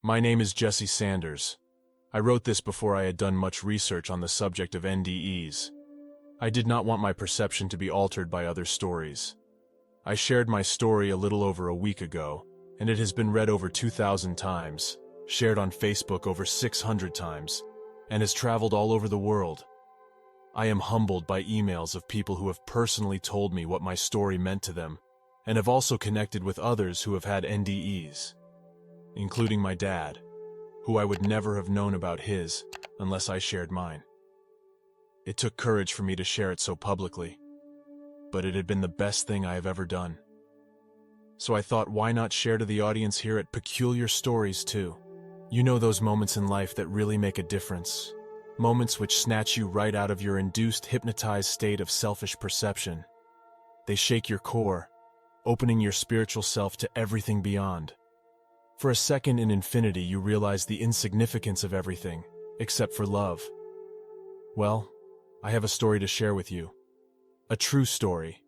My name is Jesse Sanders. I wrote this before I had done much research on the subject of NDEs. I did not want my perception to be altered by other stories. I shared my story a little over a week ago, and it has been read over 2,000 times, shared on Facebook over 600 times, and has traveled all over the world. I am humbled by emails of people who have personally told me what my story meant to them, and have also connected with others who have had NDEs, including my dad, who I would never have known about his unless I shared mine. It took courage for me to share it so publicly, but it had been the best thing I have ever done. So I thought, why not share to the audience here at Peculiar Stories too? You know those moments in life that really make a difference. Moments which snatch you right out of your induced, hypnotized state of selfish perception. They shake your core, opening your spiritual self to everything beyond. For a second in infinity, you realize the insignificance of everything, except for love. Well, I have a story to share with you. A true story.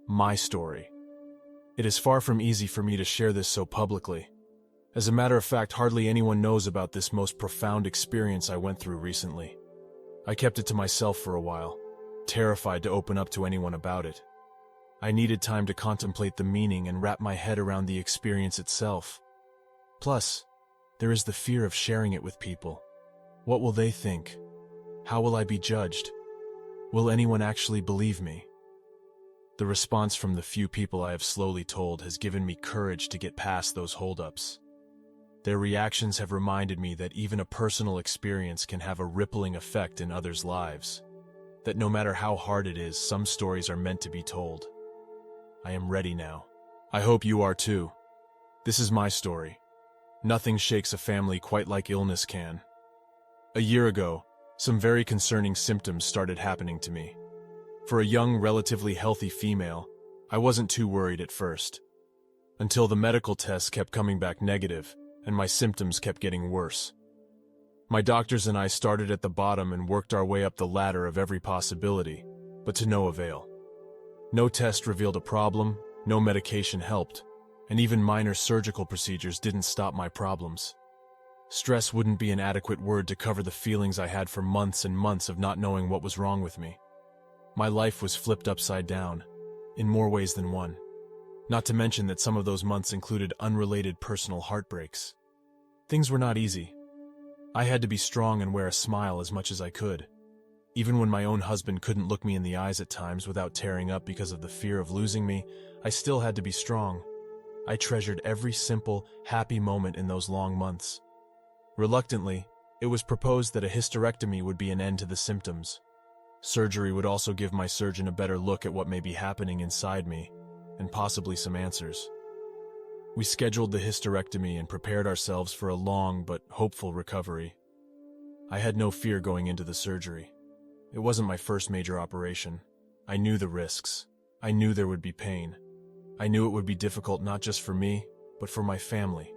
My story. It is far from easy for me to share this so publicly. As a matter of fact, hardly anyone knows about this most profound experience I went through recently. I kept it to myself for a while, terrified to open up to anyone about it. I needed time to contemplate the meaning and wrap my head around the experience itself. Plus, there is the fear of sharing it with people. What will they think? How will I be judged? Will anyone actually believe me? The response from the few people I have slowly told has given me courage to get past those holdups. Their reactions have reminded me that even a personal experience can have a rippling effect in others' lives. That no matter how hard it is, some stories are meant to be told. I am ready now. I hope you are too. This is my story. Nothing shakes a family quite like illness can. A year ago, some very concerning symptoms started happening to me. For a young, relatively healthy female, I wasn't too worried at first. Until the medical tests kept coming back negative, and my symptoms kept getting worse. My doctors and I started at the bottom and worked our way up the ladder of every possibility, but to no avail. No test revealed a problem, no medication helped, and even minor surgical procedures didn't stop my problems. Stress wouldn't be an adequate word to cover the feelings I had for months and months of not knowing what was wrong with me. My life was flipped upside down, in more ways than one. Not to mention that some of those months included unrelated personal heartbreaks. Things were not easy. I had to be strong and wear a smile as much as I could. Even when my own husband couldn't look me in the eyes at times without tearing up because of the fear of losing me, I still had to be strong. I treasured every simple, happy moment in those long months. Reluctantly, it was proposed that a hysterectomy would be an end to the symptoms. Surgery would also give my surgeon a better look at what may be happening inside me, and possibly some answers. We scheduled the hysterectomy and prepared ourselves for a long but hopeful recovery. I had no fear going into the surgery. It wasn't my first major operation. I knew the risks. I knew there would be pain. I knew it would be difficult not just for me, but for my family.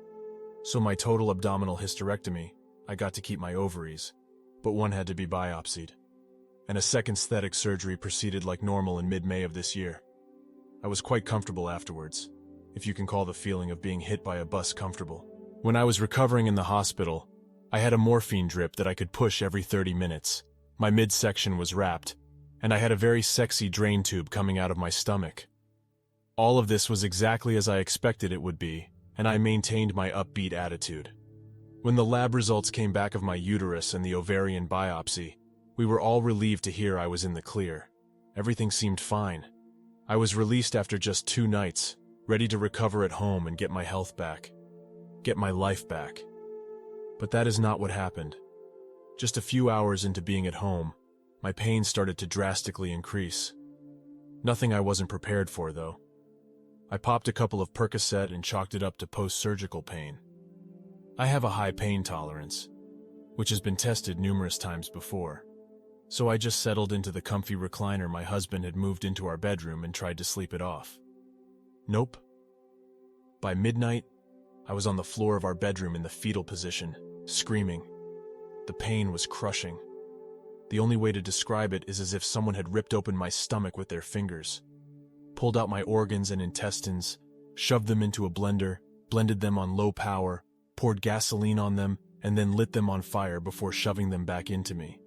So my total abdominal hysterectomy, I got to keep my ovaries, but one had to be biopsied. And a second aesthetic surgery proceeded like normal in mid-May of this year. I was quite comfortable afterwards, if you can call the feeling of being hit by a bus comfortable. When I was recovering in the hospital, I had a morphine drip that I could push every 30 minutes. My midsection was wrapped, and I had a very sexy drain tube coming out of my stomach. All of this was exactly as I expected it would be, and I maintained my upbeat attitude. When the lab results came back of my uterus and the ovarian biopsy, we were all relieved to hear I was in the clear. Everything seemed fine. I was released after just 2 nights, ready to recover at home and get my health back. Get my life back. But that is not what happened. Just a few hours into being at home, my pain started to drastically increase. Nothing I wasn't prepared for, though. I popped a couple of Percocet and chalked it up to post-surgical pain. I have a high pain tolerance, which has been tested numerous times before. So I just settled into the comfy recliner my husband had moved into our bedroom and tried to sleep it off. Nope. By midnight, I was on the floor of our bedroom in the fetal position, screaming. The pain was crushing. The only way to describe it is as if someone had ripped open my stomach with their fingers, pulled out my organs and intestines, shoved them into a blender, blended them on low power, poured gasoline on them, and then lit them on fire before shoving them back into me.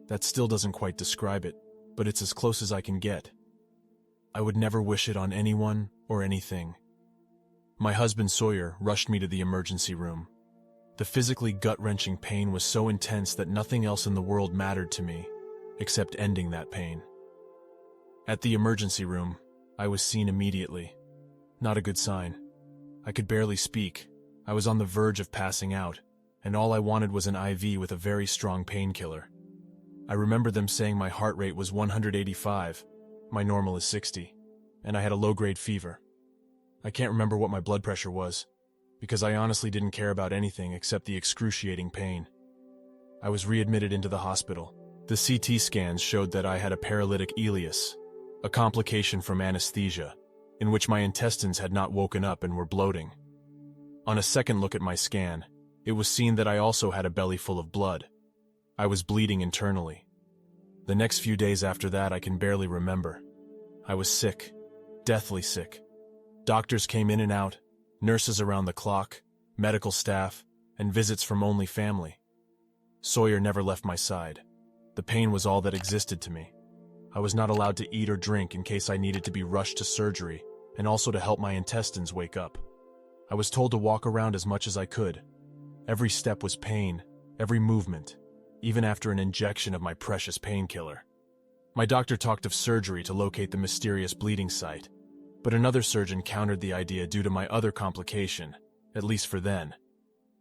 That still doesn't quite describe it, but it's as close as I can get. I would never wish it on anyone or anything. My husband Sawyer rushed me to the emergency room. The physically gut-wrenching pain was so intense that nothing else in the world mattered to me, except ending that pain. At the emergency room, I was seen immediately. Not a good sign. I could barely speak. I was on the verge of passing out, and all I wanted was an IV with a very strong painkiller. I remember them saying my heart rate was 185, my normal is 60, and I had a low-grade fever. I can't remember what my blood pressure was, because I honestly didn't care about anything except the excruciating pain. I was readmitted into the hospital. The CT scans showed that I had a paralytic ileus, a complication from anesthesia, in which my intestines had not woken up and were bloating. On a second look at my scan, it was seen that I also had a belly full of blood. I was bleeding internally. The next few days after that I can barely remember. I was sick, deathly sick. Doctors came in and out, nurses around the clock, medical staff, and visits from only family. Sawyer never left my side. The pain was all that existed to me. I was not allowed to eat or drink in case I needed to be rushed to surgery, and also to help my intestines wake up. I was told to walk around as much as I could. Every step was pain, every movement, even after an injection of my precious painkiller. My doctor talked of surgery to locate the mysterious bleeding site, but another surgeon countered the idea due to my other complication, at least for then.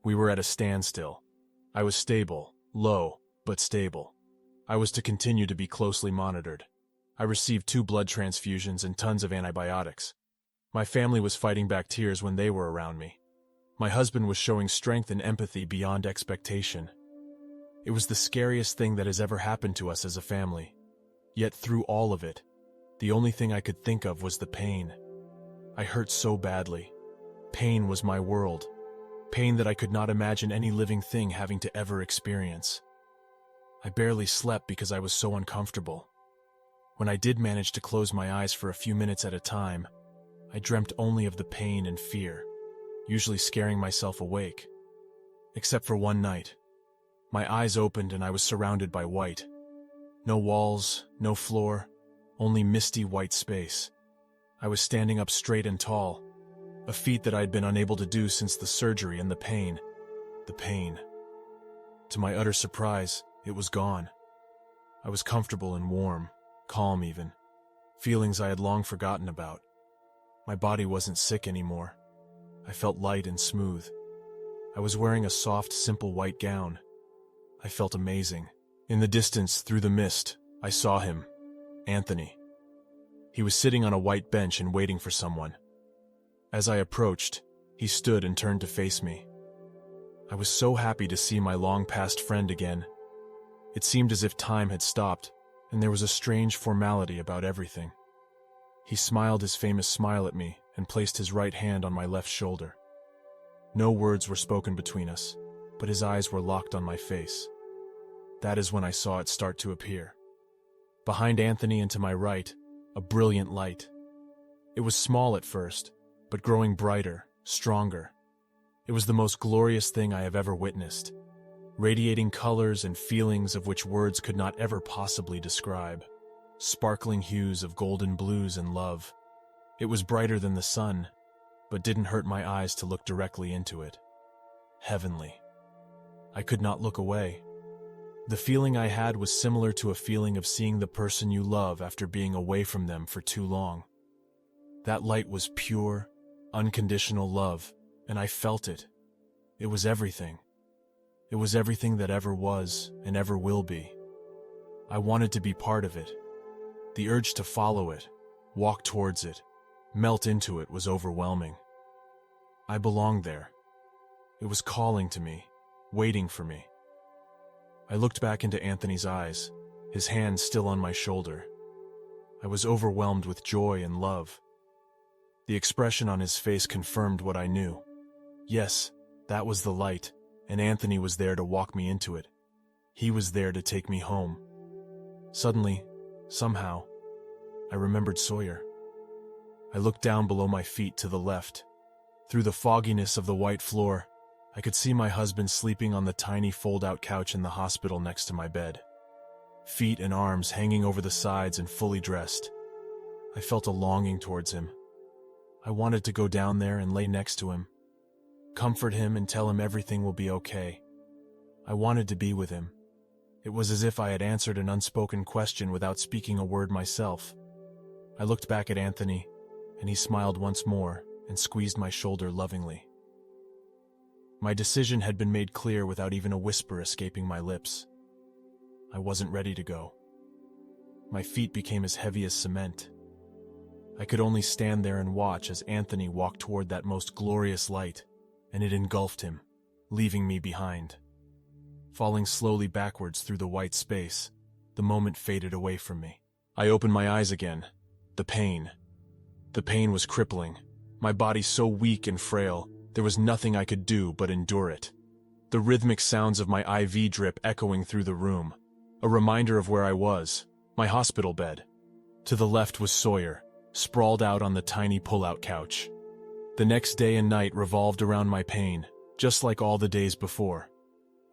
We were at a standstill. I was stable, low, but stable. I was to continue to be closely monitored. I received 2 blood transfusions and tons of antibiotics. My family was fighting back tears when they were around me. My husband was showing strength and empathy beyond expectation. It was the scariest thing that has ever happened to us as a family. Yet through all of it, the only thing I could think of was the pain. I hurt so badly. Pain was my world. Pain that I could not imagine any living thing having to ever experience. I barely slept because I was so uncomfortable. When I did manage to close my eyes for a few minutes at a time, I dreamt only of the pain and fear, usually scaring myself awake. Except for one night. My eyes opened and I was surrounded by white. No walls, no floor, only misty white space. I was standing up straight and tall, a feat that I had been unable to do since the surgery and the pain. The pain. To my utter surprise, it was gone. I was comfortable and warm, calm even, feelings I had long forgotten about. My body wasn't sick anymore. I felt light and smooth. I was wearing a soft, simple white gown. I felt amazing. In the distance, through the mist, I saw him, Anthony. He was sitting on a white bench and waiting for someone. As I approached, he stood and turned to face me. I was so happy to see my long-past friend again. It seemed as if time had stopped, and there was a strange formality about everything. He smiled his famous smile at me and placed his right hand on my left shoulder. No words were spoken between us, but his eyes were locked on my face. That is when I saw it start to appear. Behind Anthony and to my right, a brilliant light. It was small at first, but growing brighter, stronger. It was the most glorious thing I have ever witnessed, radiating colors and feelings of which words could not ever possibly describe. Sparkling hues of golden blues and love. It was brighter than the sun, but didn't hurt my eyes to look directly into it. Heavenly. I could not look away. The feeling I had was similar to a feeling of seeing the person you love after being away from them for too long. That light was pure, unconditional love, and I felt it. It was everything. It was everything that ever was and ever will be. I wanted to be part of it. The urge to follow it, walk towards it, melt into it was overwhelming. I belonged there. It was calling to me, waiting for me. I looked back into Anthony's eyes, his hand still on my shoulder. I was overwhelmed with joy and love. The expression on his face confirmed what I knew. Yes, that was the light, and Anthony was there to walk me into it. He was there to take me home. Suddenly, somehow, I remembered Sawyer. I looked down below my feet to the left. Through the fogginess of the white floor, I could see my husband sleeping on the tiny fold-out couch in the hospital next to my bed. Feet and arms hanging over the sides and fully dressed. I felt a longing towards him. I wanted to go down there and lay next to him, comfort him and tell him everything will be okay. I wanted to be with him. It was as if I had answered an unspoken question without speaking a word myself. I looked back at Anthony, and he smiled once more and squeezed my shoulder lovingly. My decision had been made clear without even a whisper escaping my lips. I wasn't ready to go. My feet became as heavy as cement. I could only stand there and watch as Anthony walked toward that most glorious light, and it engulfed him, leaving me behind. Falling slowly backwards through the white space, the moment faded away from me. I opened my eyes again. The pain. The pain was crippling. My body so weak and frail, there was nothing I could do but endure it. The rhythmic sounds of my IV drip echoing through the room. A reminder of where I was, my hospital bed. To the left was Sawyer, sprawled out on the tiny pull-out couch. The next day and night revolved around my pain, just like all the days before.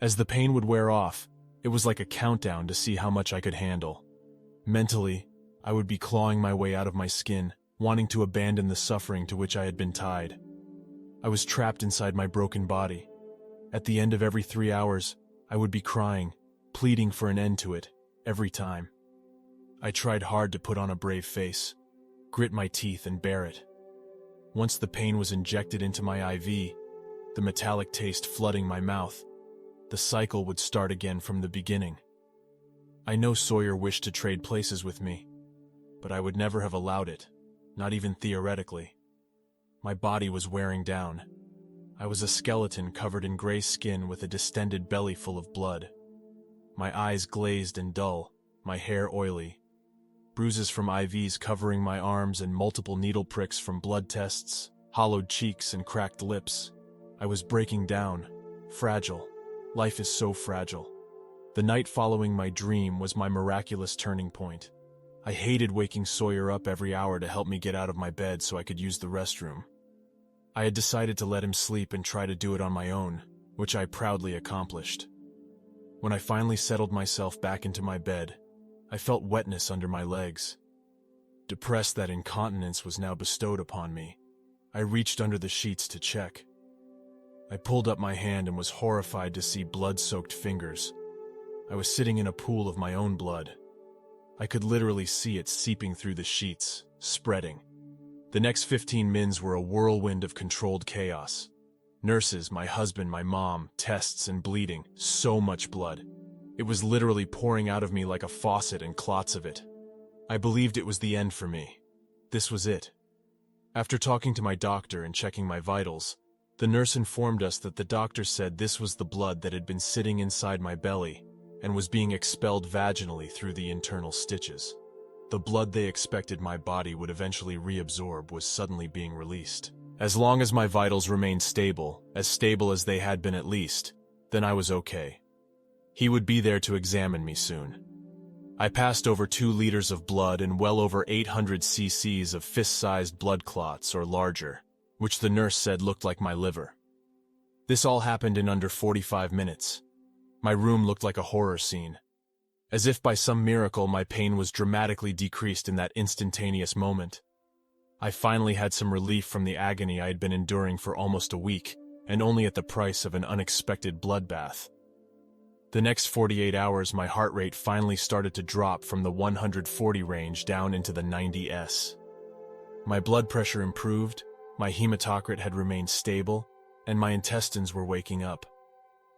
As the pain would wear off, it was like a countdown to see how much I could handle. Mentally, I would be clawing my way out of my skin, wanting to abandon the suffering to which I had been tied. I was trapped inside my broken body. At the end of every 3 hours, I would be crying, pleading for an end to it, every time. I tried hard to put on a brave face, grit my teeth and bear it. Once the pain was injected into my IV, the metallic taste flooding my mouth, the cycle would start again from the beginning. I know Sawyer wished to trade places with me, but I would never have allowed it, not even theoretically. My body was wearing down. I was a skeleton covered in gray skin with a distended belly full of blood. My eyes glazed and dull, my hair oily. Bruises from IVs covering my arms and multiple needle pricks from blood tests, hollowed cheeks and cracked lips. I was breaking down, fragile. Life is so fragile. The night following my dream was my miraculous turning point. I hated waking Sawyer up every hour to help me get out of my bed so I could use the restroom. I had decided to let him sleep and try to do it on my own, which I proudly accomplished. When I finally settled myself back into my bed, I felt wetness under my legs. Depressed that incontinence was now bestowed upon me, I reached under the sheets to check. I pulled up my hand and was horrified to see blood-soaked fingers. I was sitting in a pool of my own blood. I could literally see it seeping through the sheets, spreading. The next 15 minutes were a whirlwind of controlled chaos. Nurses, my husband, my mom, tests and bleeding, so much blood. It was literally pouring out of me like a faucet and clots of it. I believed it was the end for me. This was it. After talking to my doctor and checking my vitals, the nurse informed us that the doctor said this was the blood that had been sitting inside my belly and was being expelled vaginally through the internal stitches. The blood they expected my body would eventually reabsorb was suddenly being released. As long as my vitals remained stable as they had been at least, then I was okay. He would be there to examine me soon. I passed over 2 liters of blood and well over 800 cc's of fist-sized blood clots or larger, which the nurse said looked like my liver. This all happened in under 45 minutes. My room looked like a horror scene. As if by some miracle, my pain was dramatically decreased in that instantaneous moment. I finally had some relief from the agony I had been enduring for almost a week, and only at the price of an unexpected bloodbath. The next 48 hours, my heart rate finally started to drop from the 140 range down into the 90s. My blood pressure improved, my hematocrit had remained stable, and my intestines were waking up.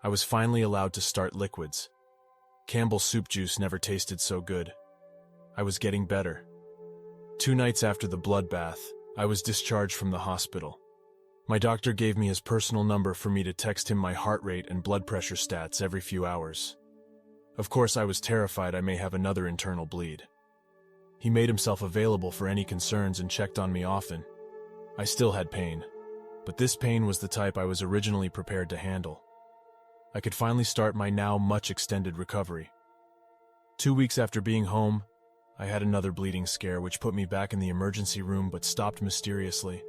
I was finally allowed to start liquids. Campbell's soup juice never tasted so good. I was getting better. 2 nights after the bloodbath, I was discharged from the hospital. My doctor gave me his personal number for me to text him my heart rate and blood pressure stats every few hours. Of course, I was terrified I may have another internal bleed. He made himself available for any concerns and checked on me often. I still had pain, but this pain was the type I was originally prepared to handle. I could finally start my now much extended recovery. 2 weeks after being home, I had another bleeding scare which put me back in the emergency room but stopped mysteriously.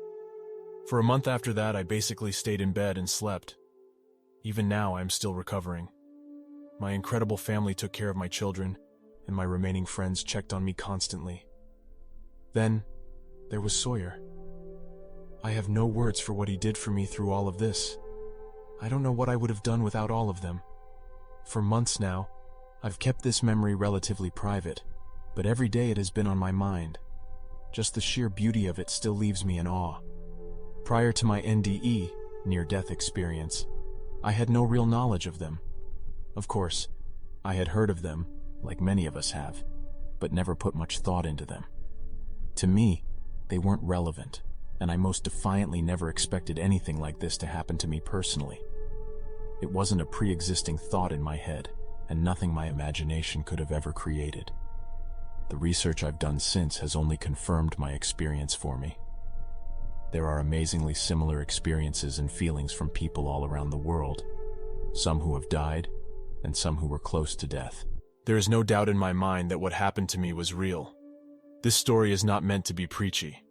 For a month after that, I basically stayed in bed and slept. Even now, I am still recovering. My incredible family took care of my children, and my remaining friends checked on me constantly. Then, there was Sawyer. I have no words for what he did for me through all of this. I don't know what I would have done without all of them. For months now, I've kept this memory relatively private, but every day it has been on my mind. Just the sheer beauty of it still leaves me in awe. Prior to my NDE, near-death experience, I had no real knowledge of them. Of course, I had heard of them, like many of us have, but never put much thought into them. To me, they weren't relevant, and I most defiantly never expected anything like this to happen to me personally. It wasn't a pre-existing thought in my head, and nothing my imagination could have ever created. The research I've done since has only confirmed my experience for me. There are amazingly similar experiences and feelings from people all around the world, some who have died, and some who were close to death. There is no doubt in my mind that what happened to me was real. This story is not meant to be preachy.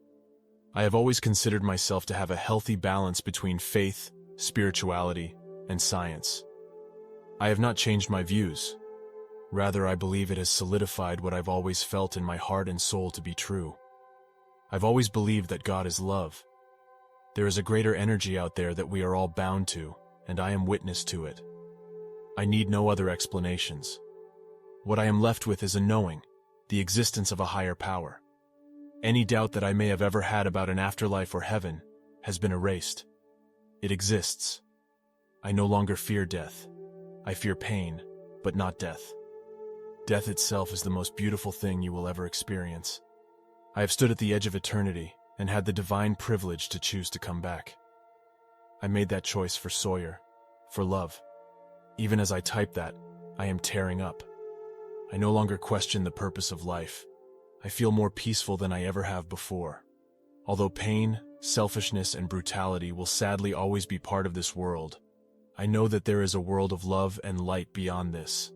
I have always considered myself to have a healthy balance between faith, spirituality, and science. I have not changed my views. Rather, I believe it has solidified what I've always felt in my heart and soul to be true. I've always believed that God is love. There is a greater energy out there that we are all bound to, and I am witness to it. I need no other explanations. What I am left with is a knowing, the existence of a higher power. Any doubt that I may have ever had about an afterlife or heaven has been erased. It exists. I no longer fear death. I fear pain, but not death. Death itself is the most beautiful thing you will ever experience. I have stood at the edge of eternity and had the divine privilege to choose to come back. I made that choice for Sawyer, for love. Even as I type that, I am tearing up. I no longer question the purpose of life. I feel more peaceful than I ever have before. Although pain, selfishness, and brutality will sadly always be part of this world, I know that there is a world of love and light beyond this,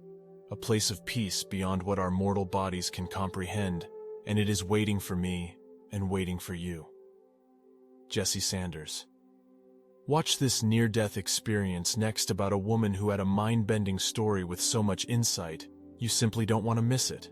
a place of peace beyond what our mortal bodies can comprehend, and it is waiting for me and waiting for you. Jesse Sanders. Watch this near-death experience next about a woman who had a mind-bending story with so much insight, you simply don't want to miss it.